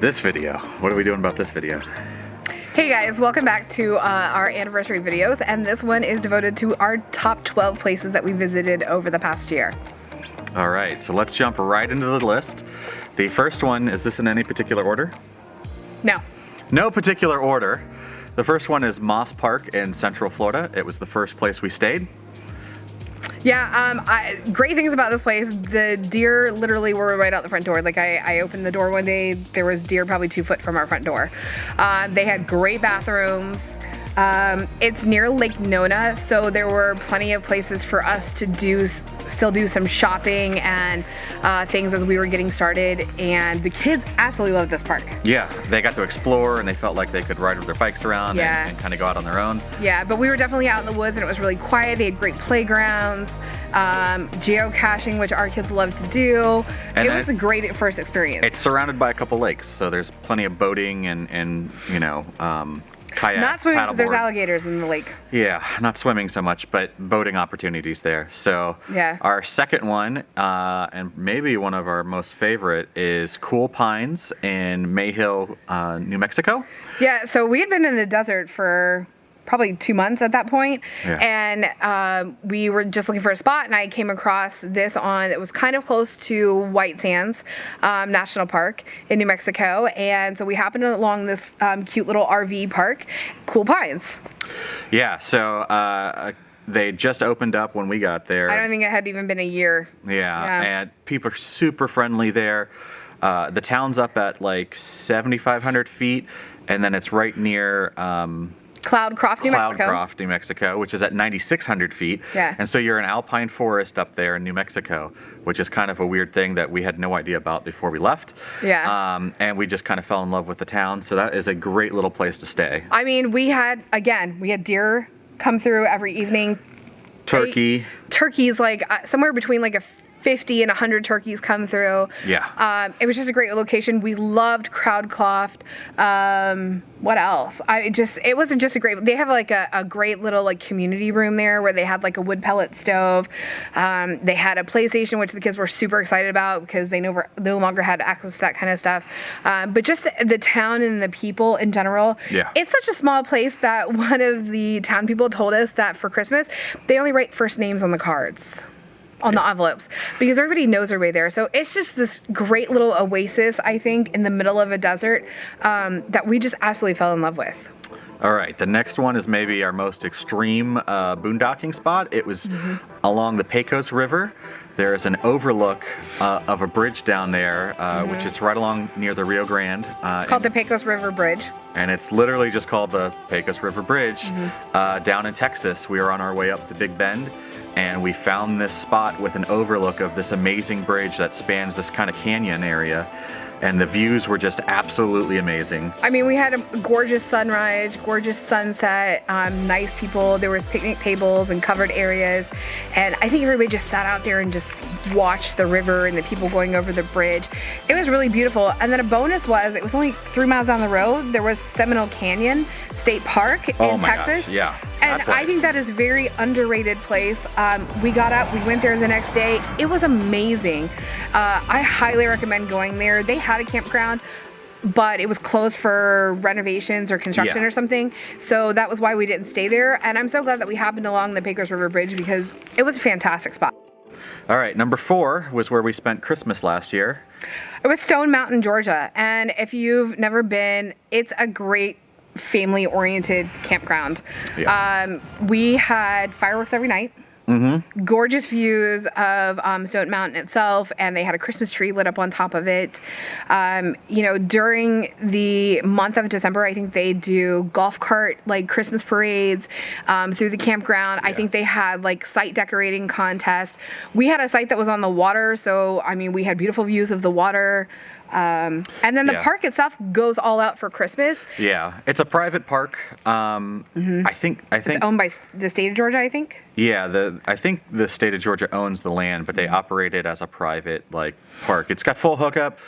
this video. What are we doing about this video? Hey guys, welcome back to our anniversary videos, and this one is devoted to our top 12 places that we visited over the past year. All right, so let's jump right into the list. The first one, is this in any particular order? No. No particular order. The first one is Moss Park in Central Florida. It was the first place we stayed. Yeah, great things about this place. The deer literally were right out the front door. Like I opened the door one day, there was deer probably 2 foot from our front door. They had great bathrooms. It's near Lake Nona, so there were plenty of places for us to still do some shopping and things as we were getting started, and the kids absolutely loved this park. Yeah, they got to explore and they felt like they could ride with their bikes around and kind of go out on their own. Yeah, but we were definitely out in the woods and it was really quiet. They had great playgrounds, geocaching, which our kids love to do. And it was a great first experience. It's surrounded by a couple lakes, so there's plenty of boating and you know, kayak, not swimming because there's paddleboard. Alligators in the lake. Yeah, not swimming so much, but boating opportunities there. So yeah. Our second one, and maybe one of our most favorite, is Cool Pines in Mayhill, New Mexico. Yeah, so we had been in the desert for probably 2 months at that point. Yeah. And we were just looking for a spot, and I came across this it was kind of close to White Sands National Park in New Mexico, and so we happened along this cute little RV park, Cool Pines. Yeah, so they just opened up when we got there. I don't think it had even been a year. Yeah. And people are super friendly there. The town's up at like 7,500 feet, and then it's right near Cloudcroft, New Mexico, which is at 9,600 feet. Yeah. And so you're in alpine forest up there in New Mexico, which is kind of a weird thing that we had no idea about before we left. Yeah. And we just kind of fell in love with the town. So that is a great little place to stay. I mean, we had deer come through every evening. Turkeys, like somewhere between like 50 and 100 turkeys come through. Yeah. It was just a great location. We loved Cloudcroft. What else? It wasn't just a great, they have like a great little like community room there where they had like a wood pellet stove. They had a PlayStation, which the kids were super excited about because they no longer had access to that kind of stuff. But just the town and the people in general. Yeah. It's such a small place that one of the town people told us that for Christmas, they only write first names on the cards. On the envelopes, because everybody knows their way there. So it's just this great little oasis, I think, in the middle of a desert that we just absolutely fell in love with. All right, the next one is maybe our most extreme boondocking spot. It was along the Pecos River. There is an overlook of a bridge down there, which is right along near the Rio Grande. It's called the Pecos River Bridge. And it's literally just called the Pecos River Bridge. Down in Texas, we were on our way up to Big Bend, and we found this spot with an overlook of this amazing bridge that spans this kind of canyon area. And the views were just absolutely amazing. I mean, we had a gorgeous sunrise, gorgeous sunset, nice people. There was picnic tables and covered areas. And I think everybody just sat out there and just watched the river and the people going over the bridge. It was really beautiful. And then a bonus was, it was only 3 miles down the road, there was Seminole Canyon State Park in Texas. Gosh, yeah. And I think that is a very underrated place. We got up, we went there the next day. It was amazing. I highly recommend going there. They had a campground, but it was closed for renovations or construction or something. So that was why we didn't stay there. And I'm so glad that we happened along the Pecos River Bridge because it was a fantastic spot. All right, number 4 was where we spent Christmas last year. It was Stone Mountain, Georgia. And if you've never been, it's a great family-oriented campground. Yeah. We had fireworks every night. Gorgeous views of Stone Mountain itself, and they had a Christmas tree lit up on top of it. You know, during the month of December, I think they do golf cart like Christmas parades through the campground. Yeah. I think they had like site decorating contests. We had a site that was on the water, so I mean, we had beautiful views of the water. And then the park itself goes all out for Christmas. Yeah, it's a private park. I think it's owned by the state of Georgia, I think. Yeah, I think the state of Georgia owns the land, but they operate it as a private like park. It's got full hookup.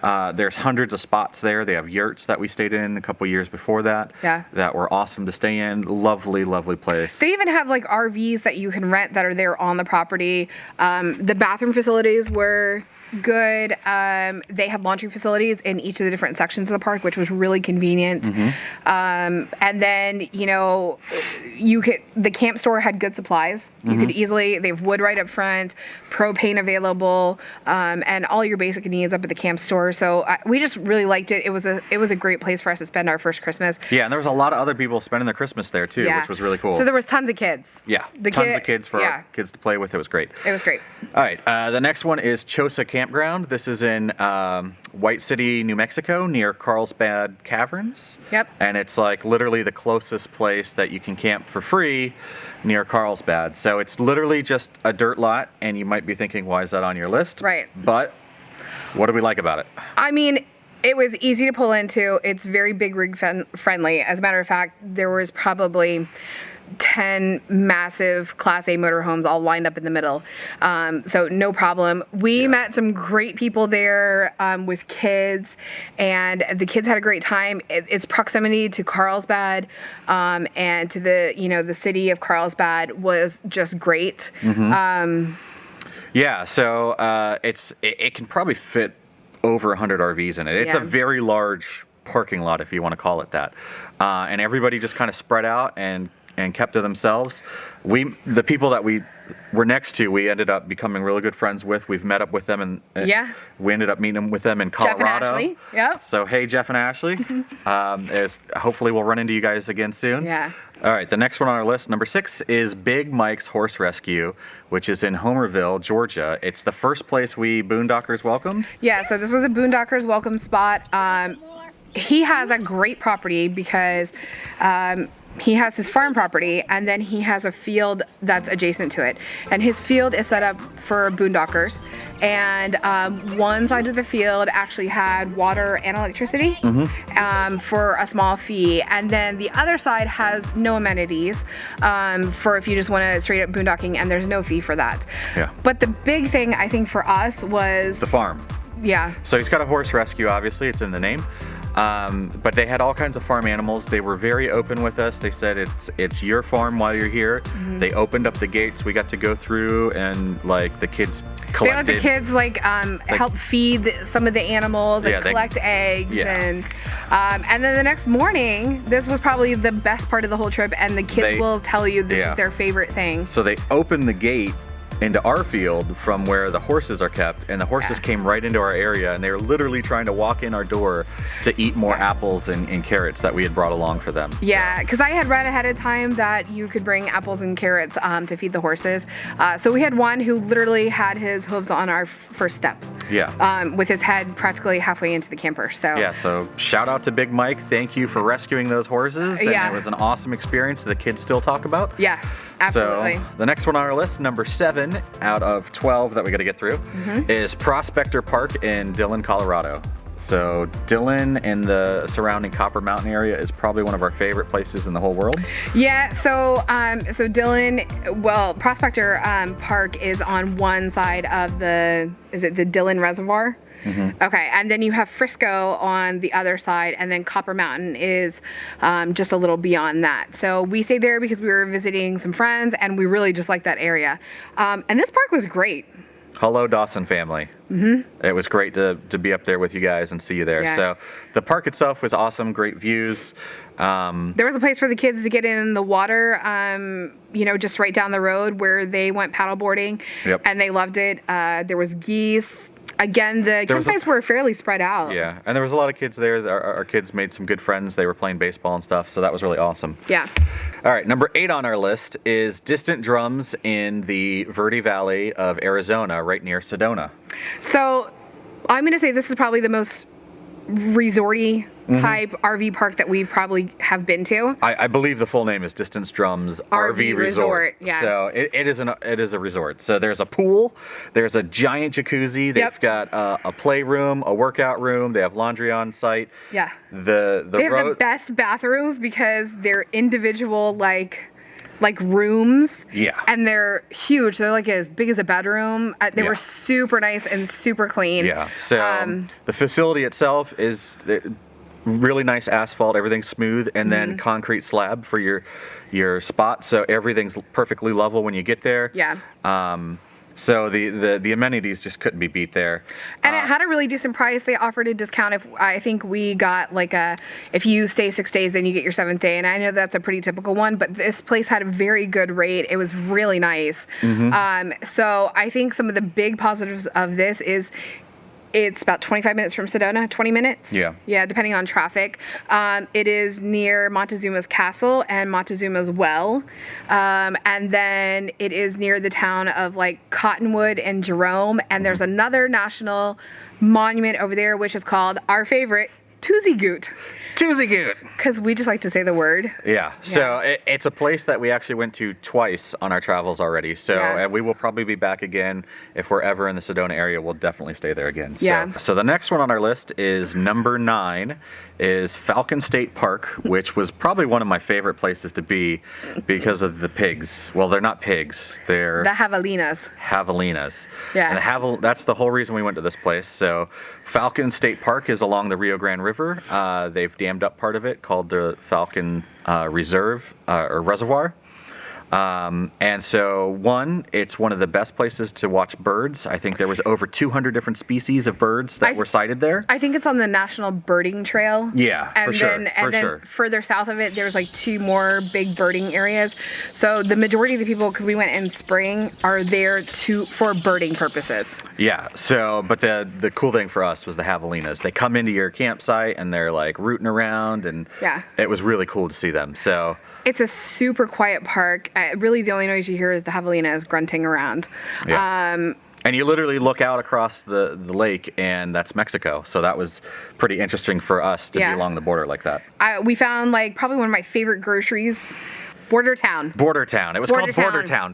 There's hundreds of spots there. They have yurts that we stayed in a couple years before that. Yeah. That were awesome to stay in. Lovely, lovely place. They even have like RVs that you can rent that are there on the property. The bathroom facilities were good. They had laundry facilities in each of the different sections of the park, which was really convenient. And then, the camp store had good supplies. You could easily, they have wood right up front, propane available, and all your basic needs up at the camp store. So we just really liked it. It was a great place for us to spend our first Christmas. Yeah, and there was a lot of other people spending their Christmas there too, which was really cool. So there was tons of kids. Yeah, tons of kids for our kids to play with. It was great. It was great. All right, the next one is Chosa Campground. This is in White City, New Mexico, near Carlsbad Caverns. Yep. And it's like literally the closest place that you can camp for free near Carlsbad. So it's literally just a dirt lot, and you might be thinking, why is that on your list? Right. But what do we like about it? I mean, it was easy to pull into. It's very big rig friendly. As a matter of fact, there was probably 10 massive Class A motorhomes all lined up in the middle. So no problem. We met some great people there with kids, and the kids had a great time. Its proximity to Carlsbad and to the city of Carlsbad was just great. Yeah, so it can probably fit over 100 RVs in it. It's a very large parking lot, if you want to call it that. And everybody just kind of spread out and kept to themselves. The people that we were next to, we ended up becoming really good friends with. We've met up with them, and we ended up meeting with them in Colorado. Jeff and Ashley. Yep. So hey, Jeff and Ashley. Hopefully we'll run into you guys again soon. Yeah. All right, the next one on our list, number 6, is Big Mike's Horse Rescue, which is in Homerville, Georgia. It's the first place we boondockers welcomed. Yeah, so this was a boondockers welcome spot. He has a great property because he has his farm property, and then he has a field that's adjacent to it. And his field is set up for boondockers. And one side of the field actually had water and electricity for a small fee. And then the other side has no amenities for if you just want to straight up boondocking, and there's no fee for that. Yeah. But the big thing, I think, for us was the farm. Yeah. So he's got a horse rescue, obviously, it's in the name. But they had all kinds of farm animals. They were very open with us. They said it's your farm while you're here. They opened up the gates. We got to go through, and like the kids collected. They let the kids help feed some of the animals and collect eggs. And then the next morning, this was probably the best part of the whole trip, and the kids will tell you this is their favorite thing. So they opened the gate into our field from where the horses are kept, and the horses came right into our area, and they were literally trying to walk in our door to eat more apples and carrots that we had brought along for them. Yeah, because I had read ahead of time that you could bring apples and carrots to feed the horses. So we had one who literally had his hooves on our first step. Yeah. With his head practically halfway into the camper. So yeah, so shout out to Big Mike. Thank you for rescuing those horses. And it was an awesome experience that the kids still talk about. Yeah, absolutely. So the next one on our list, number 7 out of 12 that we got to get through, is Prospector Park in Dillon, Colorado. So Dillon and the surrounding Copper Mountain area is probably one of our favorite places in the whole world. Yeah, so Dillon, Prospector Park is on one side of the Dillon Reservoir? Okay, and then you have Frisco on the other side, and then Copper Mountain is just a little beyond that. So we stayed there because we were visiting some friends, and we really just liked that area. And this park was great. Hello, Dawson family. It was great to be up there with you guys and see you there. Yeah. So the park itself was awesome, great views. There was a place for the kids to get in the water, just right down the road where they went paddleboarding, and they loved it. There was geese. Again, the campsites were fairly spread out. Yeah, and there was a lot of kids there. Our kids made some good friends. They were playing baseball and stuff, so that was really awesome. Yeah. All right, number 8 on our list is Distant Drums in the Verde Valley of Arizona, right near Sedona. So I'm going to say this is probably the most resorty type RV park that we probably have been to. I believe the full name is Distance Drums RV Resort. Yeah. So it is a resort. So there's a pool, there's a giant jacuzzi, they've got a playroom, a workout room, they have laundry on site. Yeah. They have the best bathrooms because they're individual like rooms. Yeah. And they're huge. They're like as big as a bedroom. They Yeah. were super nice and super clean. Yeah. So the facility itself is really nice asphalt. Everything's smooth, and then concrete slab for your spot. So everything's perfectly level when you get there. Yeah. So the amenities just couldn't be beat there. And it had a really decent price. They offered a discount if I think we got like if you stay 6 days, then you get your 7th day. And I know that's a pretty typical one, but this place had a very good rate. It was really nice. So I think some of the big positives of this is it's about 25 minutes from Sedona, 20 minutes. Yeah. Yeah, depending on traffic. It is near Montezuma's Castle and Montezuma's Well. And then it is near the town of like Cottonwood and Jerome. And there's another national monument over there, which is called our favorite, Tuzigoot. Tuzigoot. Because we just like to say the word. Yeah. So it's a place that we actually went to twice on our travels already. So and we will probably be back again if we're ever in the Sedona area. We'll definitely stay there again. Yeah. So the next one on our list is number 9 is Falcon State Park, which was probably one of my favorite places to be because of the pigs. Well, they're not pigs. They're The javelinas. javelinas. Yeah. And that's the whole reason we went to this place. So Falcon State Park is along the Rio Grande River. They've dammed up part of it called the Falcon Reserve or Reservoir. And so it's one of the best places to watch birds. I think there was over 200 different species of birds that were sighted there. I think it's on the National Birding Trail. Yeah, and for sure. And then further south of it, there's like 2 more big birding areas. So the majority of the people, because we went in spring, are there for birding purposes. Yeah. So, but the cool thing for us was the javelinas. They come into your campsite and they're like rooting around, and it was really cool to see them. So. It's a super quiet park. Really, the only noise you hear is the javelinas grunting around. Yeah. And you literally look out across the lake, and that's Mexico. So that was pretty interesting for us to be along the border like that. We found like probably one of my favorite groceries, Border Town. Border Town. It was called Border Town.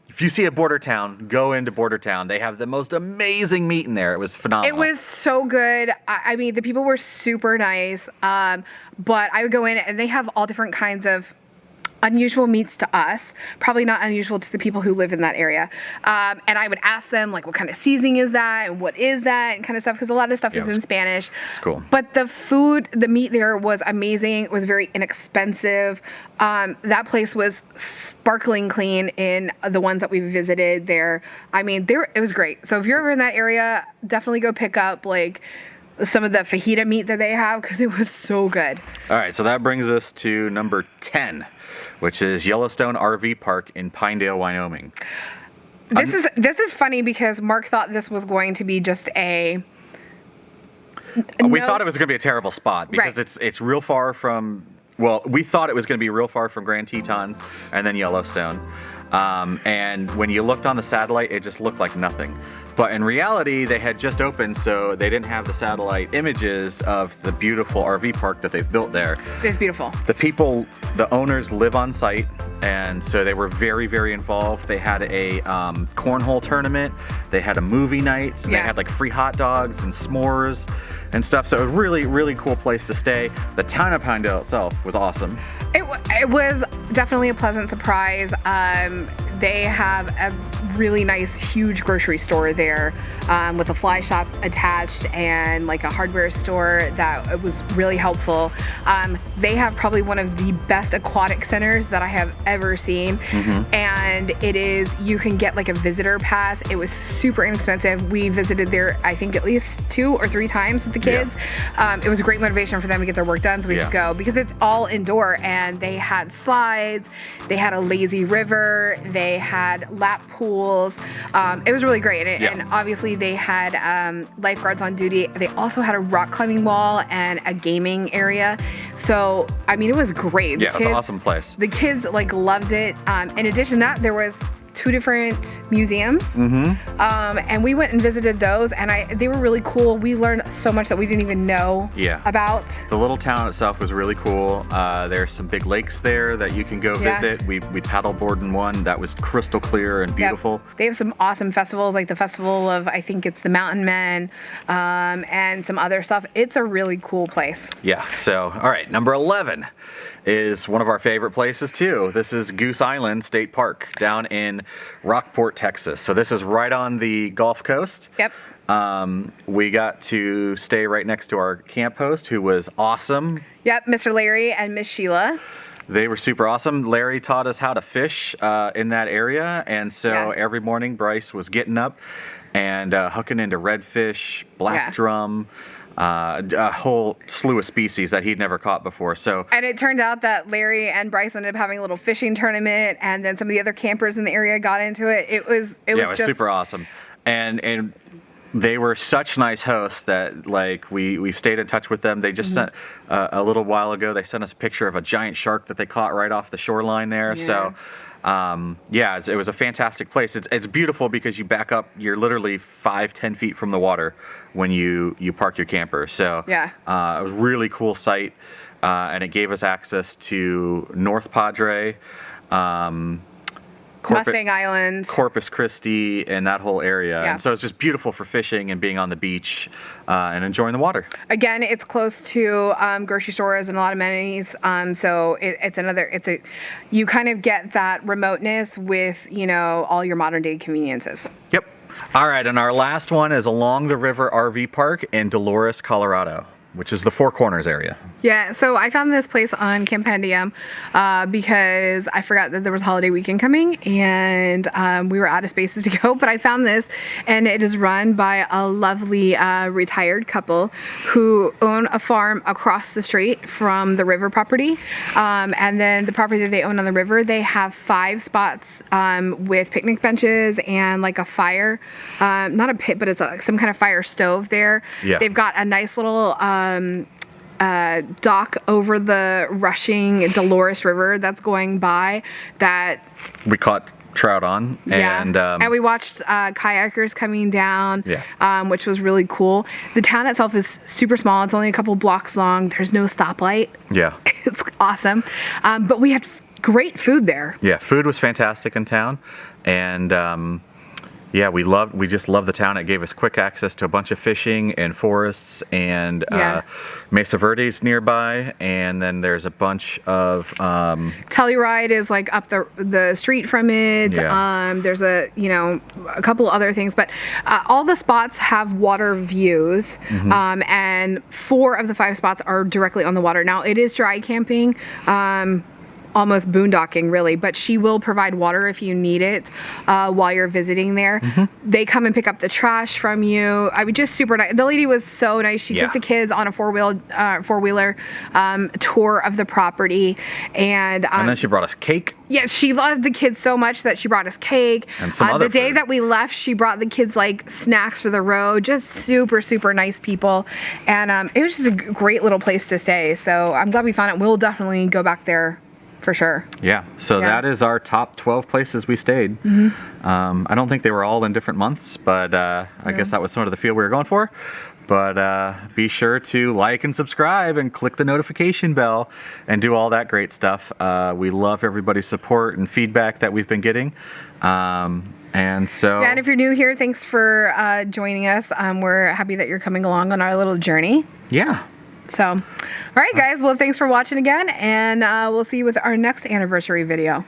If you see a border town, go into Border Town. They have the most amazing meat in there. It was phenomenal. It was so good. I mean, the people were super nice. But I would go in, and they have all different kinds of unusual meats to us, probably not unusual to the people who live in that area. And I would ask them, like, what kind of seasoning is that, and what is that, and kind of stuff, because a lot of stuff is in Spanish. It's cool. But the meat there was amazing. It was very inexpensive. That place was sparkling clean in the ones that we visited there. I mean, it was great. So if you're ever in that area, definitely go pick up, like, some of the fajita meat that they have, because it was so good. All right, so that brings us to number 10, which is Yellowstone RV Park in Pinedale, Wyoming. This is funny because Mark thought this was going to be just we thought it was going to be a terrible spot because it's real far from. Well, we thought it was going to be real far from Grand Tetons and then Yellowstone. And when you looked on the satellite, it just looked like nothing. But in reality, they had just opened, so they didn't have the satellite images of the beautiful RV park that they've built there. It's beautiful. The owners live on site, and so they were very, very involved. They had a cornhole tournament. They had a movie night. They had like free hot dogs and s'mores and stuff. So it was a really, really cool place to stay. The town of Pinedale itself was awesome. It was definitely a pleasant surprise. They have a really nice, huge grocery store there with a fly shop attached and like a hardware store that was really helpful. They have probably one of the best aquatic centers that I have ever seen. And you can get like a visitor pass. It was super inexpensive. We visited there, I think, at least 2 or 3 times with the kids. It was a great motivation for them to get their work done, so we could go, because it's all indoor, and they had slides, they had a lazy river, they had lap pools. It was really great. And obviously they had lifeguards on duty. They also had a rock climbing wall and a gaming area. So, I mean, it was great. Yeah, it was an awesome place. The kids like loved it. In addition to that, there was 2 different museums. And we went and visited those, and they were really cool. We learned so much that we didn't even know about. The little town itself was really cool. There's some big lakes there that you can go visit. We paddleboarded in one that was crystal clear and beautiful. They have some awesome festivals, like the festival of, I think it's the Mountain Men, and some other stuff. It's a really cool place. Yeah, so, all right, number 11. is one of our favorite places too. This is Goose Island State Park down in Rockport, Texas. So this is right on the Gulf Coast. Yep. We got to stay right next to our camp host, who was awesome. Yep, Mr. Larry and Miss Sheila. They were super awesome. Larry taught us how to fish in that area, and so every morning Bryce was getting up and hooking into redfish, black drum, a whole slew of species that he'd never caught before. And it turned out that Larry and Bryce ended up having a little fishing tournament, and then some of the other campers in the area got into it. It was just super awesome, and they were such nice hosts that we've stayed in touch with them. They just sent a little while ago. They sent us a picture of a giant shark that they caught right off the shoreline there. Yeah. So it was a fantastic place. It's beautiful because you back up. You're literally 5-10 feet from the water when you park your camper. So it was a really cool site, and it gave us access to North Padre. Mustang Island, Corpus Christi, and that whole area. And so it's just beautiful for fishing and being on the beach and enjoying the water. Again, it's close to grocery stores and a lot of amenities. So you kind of get that remoteness with, all your modern day conveniences. Yep. All right. And our last one is along the river RV park in Dolores, Colorado, which is the Four Corners area. Yeah, so I found this place on Campendium because I forgot that there was a holiday weekend coming, and we were out of spaces to go, but I found this, and it is run by a lovely retired couple who own a farm across the street from the river property, and then the property that they own on the river, they have 5 spots with picnic benches and like a fire, not a pit, but it's some kind of fire stove there. Yeah. They've got a nice little dock over the rushing Dolores River that's going by that we caught trout on. And we watched kayakers coming down, which was really cool. The town itself is super small. It's only a couple blocks long. There's no stoplight. Yeah. It's awesome. But we had great food there. Yeah, food was fantastic in town. And we just love the town. It gave us quick access to a bunch of fishing and forests and Mesa Verde's nearby. And then there's a bunch of Telluride is like up the street from it. There's a couple other things, but all the spots have water views, and 4 of the 5 spots are directly on the water. Now it is dry camping. Almost boondocking really, but she will provide water if you need it while you're visiting there. They come and pick up the trash from you. I mean, just super nice. The lady was so nice. She took the kids on a four-wheeler tour of the property, and then she brought us cake. Yeah, she loved the kids so much that she brought us cake. And some other the day food. that we left, she brought the kids like snacks for the road. Just super, super nice people, and it was just a great little place to stay. So I'm glad we found it. We'll definitely go back there. For sure. Yeah. So that is our top 12 places we stayed. I don't think they were all in different months, but I guess that was sort of the feel we were going for. But be sure to like and subscribe and click the notification bell and do all that great stuff. We love everybody's support and feedback that we've been getting. And if you're new here, thanks for joining us. We're happy that you're coming along on our little journey. Yeah. So, all right, guys. Well, thanks for watching again, and we'll see you with our next anniversary video.